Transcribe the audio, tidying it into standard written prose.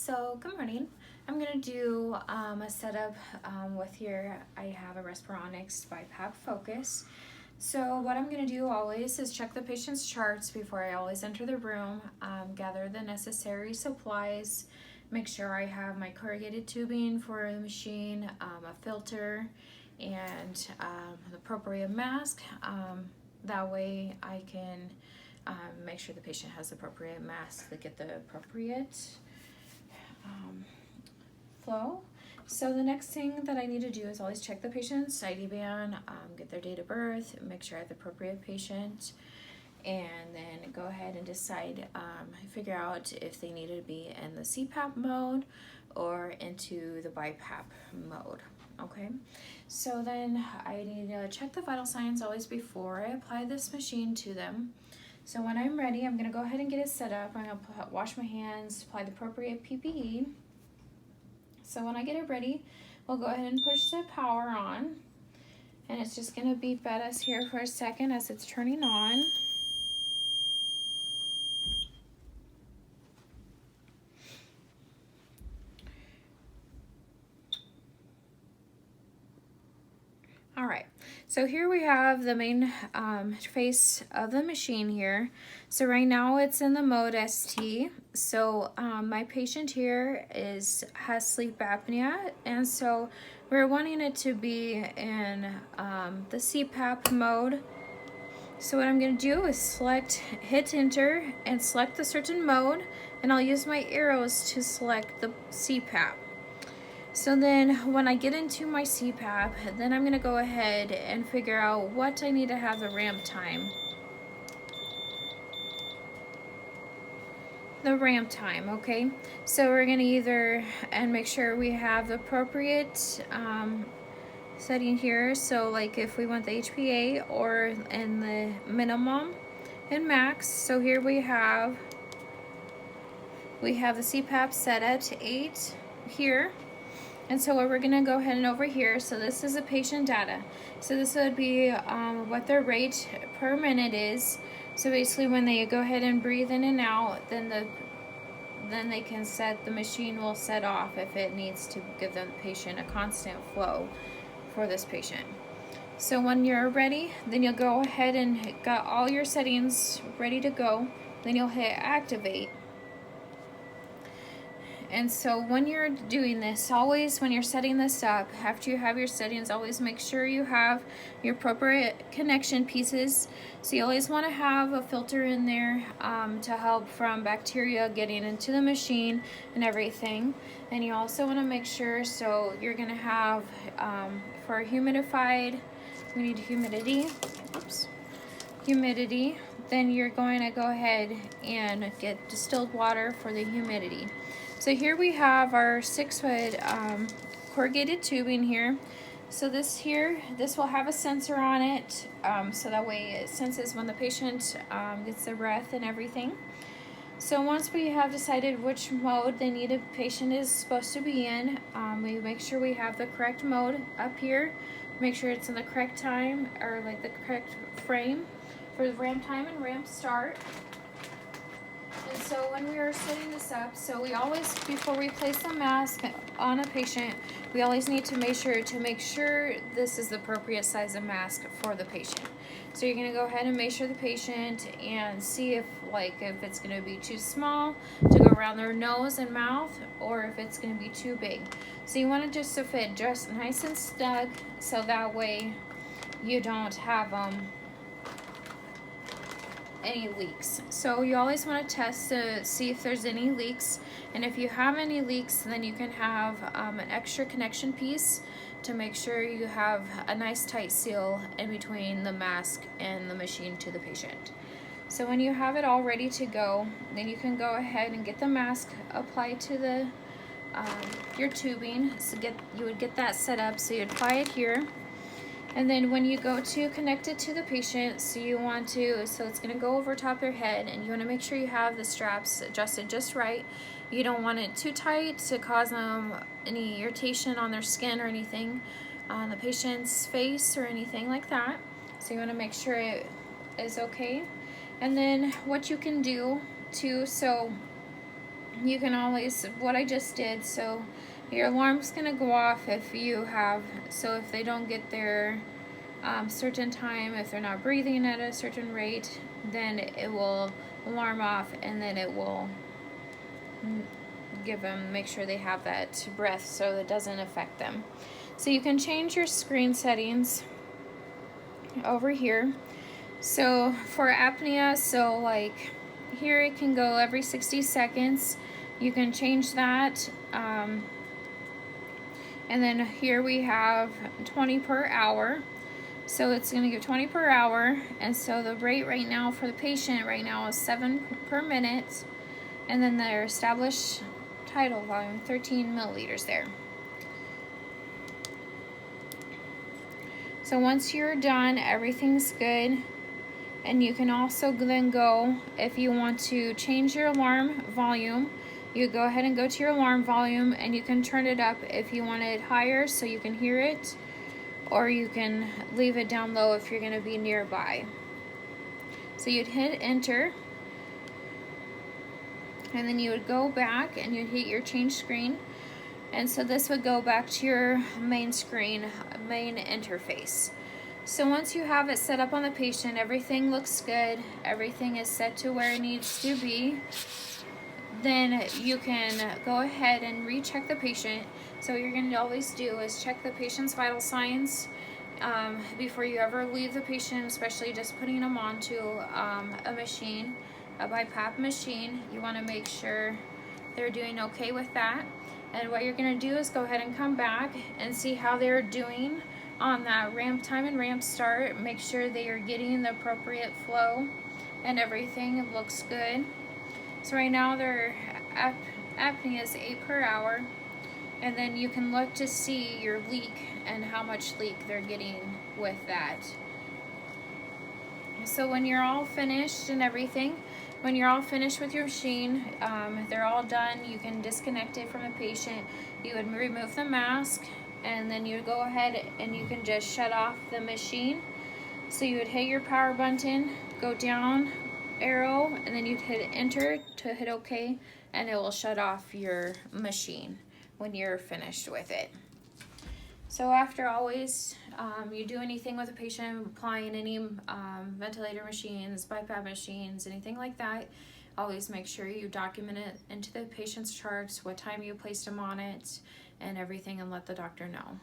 So good morning. I'm gonna do a setup with I have a Respironics BiPAP Focus. So what I'm gonna do always is check the patient's charts before I always enter the room, gather the necessary supplies, make sure I have my corrugated tubing for the machine, a filter, and the appropriate mask. That way I can make sure the patient has the appropriate mask to get the appropriate flow. So the next thing that I need to do is always check the patient's ID band, get their date of birth, make sure I have the appropriate patient, and then go ahead and decide, figure out if they need to be in the CPAP mode or into the BiPAP mode. Okay, so then I need to check the vital signs always before I apply this machine to them. So when I'm ready, I'm gonna go ahead and get it set up. I'm gonna wash my hands, apply the appropriate PPE. So when I get it ready, we'll go ahead and push the power on. And it's just gonna beep at us here for a second as it's turning on. All right, so here we have the main face of the machine here. So right now it's in the mode ST. So my patient here has sleep apnea, and so we're wanting it to be in the CPAP mode. So what I'm gonna do is hit enter and select a certain mode, and I'll use my arrows to select the CPAP. So then when I get into my CPAP, then I'm gonna go ahead and figure out what I need to have the ramp time. Okay? So we're gonna make sure we have the appropriate setting here. So like if we want the HPA or in the minimum and max. So here we have the CPAP set at 8 here. And so what we're gonna go ahead and over here, so this is a patient data. So this would be what their rate per minute is. So basically when they go ahead and breathe in and out, then they can the machine will set off if it needs to give the patient a constant flow for this patient. So when you're ready, then you'll go ahead and got all your settings ready to go. Then you'll hit activate. And so when you're doing this, always when you're setting this up, after you have your settings, always make sure you have your appropriate connection pieces. So you always want to have a filter in there to help from bacteria getting into the machine and everything. And you also want to make sure, so you're going to have for humidified, we need humidity, then you're going to go ahead and get distilled water for the humidity. So here we have our 6-foot corrugated tubing here. So this will have a sensor on it, so that way it senses when the patient gets their breath and everything. So once we have decided which mode the patient is supposed to be in, we make sure we have the correct mode up here. Make sure it's in the correct time, or like the correct frame for the ramp time and ramp start. And so when we are setting this up, so we always, before we place the mask on a patient, we always need to make sure this is the appropriate size of mask for the patient. So you're gonna go ahead and measure the patient and see if it's gonna be too small to go around their nose and mouth, or if it's gonna be too big. So you want it just to fit just nice and snug, so that way you don't have any leaks. So you always want to test to see if there's any leaks, and if you have any leaks, then you can have an extra connection piece to make sure you have a nice tight seal in between the mask and the machine to the patient. So when you have it all ready to go, then you can go ahead and get the mask applied to the your tubing. So you would get that set up, so you apply it here. And then when you go to connect it to the patient, so it's gonna go over top their head, and you wanna make sure you have the straps adjusted just right. You don't want it too tight to cause them any irritation on their skin or anything on the patient's face or anything like that. So you wanna make sure it is okay. And then what you can do too, so you can always, what I just did, so your alarm's gonna go off if you have, so if they don't get their certain time, if they're not breathing at a certain rate, then it will alarm off, and then it will give them, make sure they have that breath so it doesn't affect them. So you can change your screen settings over here. So for apnea, so like here it can go every 60 seconds. You can change that. And then here we have 20 per hour. So it's going to give 20 per hour. And so the rate right now for the patient right now is 7 per minute. And then their established tidal volume, 13 milliliters there. So once you're done, everything's good. And you can also then go, if you want to change your alarm volume, you go ahead and go to your alarm volume, and you can turn it up if you want it higher so you can hear it, or you can leave it down low if you're going to be nearby. So you'd hit enter, and then you would go back and you'd hit your change screen, and so this would go back to your main screen, main interface. So once you have it set up on the patient, everything looks good, everything is set to where it needs to be, then you can go ahead and recheck the patient. So what you're going to always do is check the patient's vital signs before you ever leave the patient, especially just putting them onto a machine, a BiPAP machine. You want to make sure they're doing okay with that. And what you're going to do is go ahead and come back and see how they're doing on that ramp time and ramp start. Make sure they are getting the appropriate flow and everything looks good. So right now their apnea is 8 per hour, and then you can look to see your leak and how much leak they're getting with that. So when you're all finished and everything, when you're all finished with your machine, they're all done, you can disconnect it from the patient. You would remove the mask, and then you would go ahead and you can just shut off the machine. So you would hit your power button, go down arrow, and then you'd hit enter to hit OK, and it will shut off your machine when you're finished with it. So after always you do anything with a patient, applying any ventilator machines, BiPAP machines, anything like that, always make sure you document it into the patient's charts, what time you placed them on it, and everything, and let the doctor know.